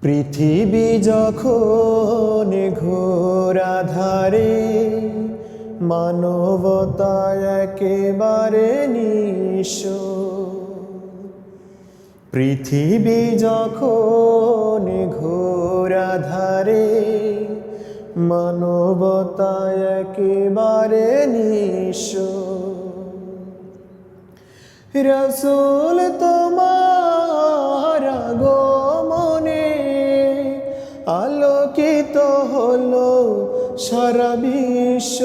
পৃথিবী যখন ঘোর আঁধারে, মানবতা একেবারে নিঃস্ব। পৃথিবী যখন ঘোর আঁধারে, মানবতা একেবারে নিঃস্ব। রাসূল তোমার আগমনে আলোকিত হলো সারা বিশ্ব।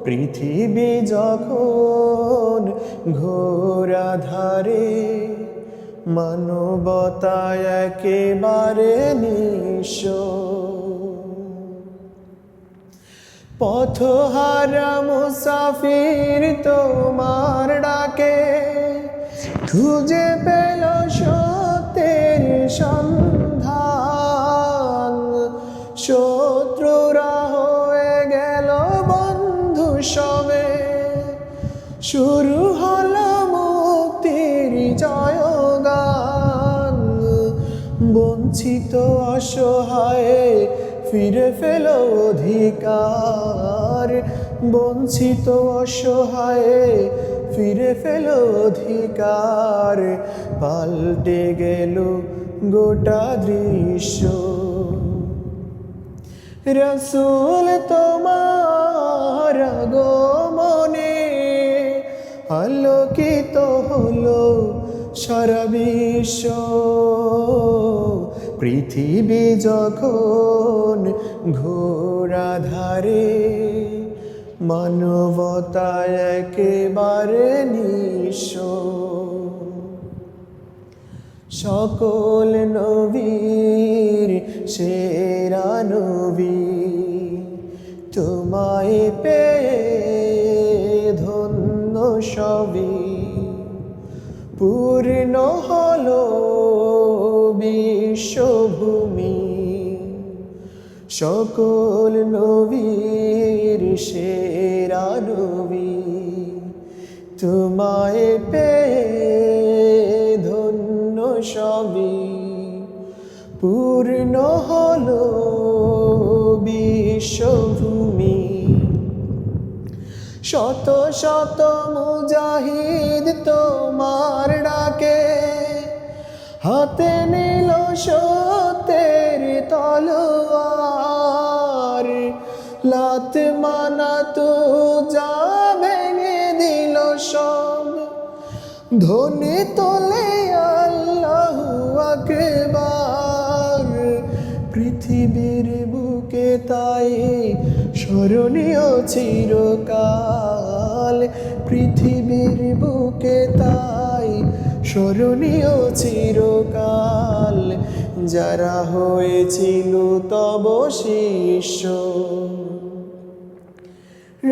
পৃথিবী যখন ঘোর আঁধারে, মানবতা একেবারে নিঃস্ব। পথহারা মুসাফির তোমার ডাকে খুঁজে পেল সত্যের সন্ধান। শত্রুরা হয়ে গেল বন্ধু সবে, শুরু হলো মুক্তির জয়গান। বঞ্চিত অসহায় ফিরে পেল অধিকার, বঞ্চিত অসহায় ফিরে পেল অধিকার। পাল্টে গেল গোটা দৃশ্য। রাসূল তোমার আগমনে আলোকিত হলো সারা বিশ্ব। পৃথিবী যখন ঘোর আঁধারে, মানবতা একেবারে নিঃস্ব। সকল নবীর সেরা নবী, তোমায় পেয়ে ধন্য সবই। পূর্ণ হলো বিশ্বভূমি, সকল নবীর সেরা নবী। তোমায় পেয়ে ধন্য সবই। পূর্ণ হলো বিশ্বভূমি। শত শত মুজাহিদ তোমার ডাকে হাতে নিল সত্যের তলোয়ার। লাত মানাত যা ভেঙে দিল সব, ধ্বনি তোলে আল্লাহু আকবার। পৃথিবীর বুকে তাই স্মরণীয় চিরকাল, পৃথিবীর বুকে তাই স্মরণীয় চিরকাল। যারা হয়েছিল তব শিষ্য।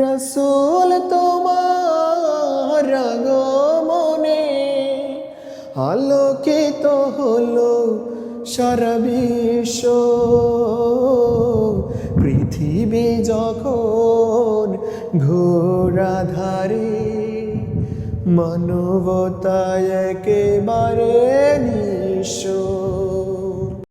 রাসূল তোমার আগমনে আলোকিত হলো সারা বিশ্ব। পৃথিবী যখন ঘোর আঁধারে, মানবতা একেবারে নিঃস্ব।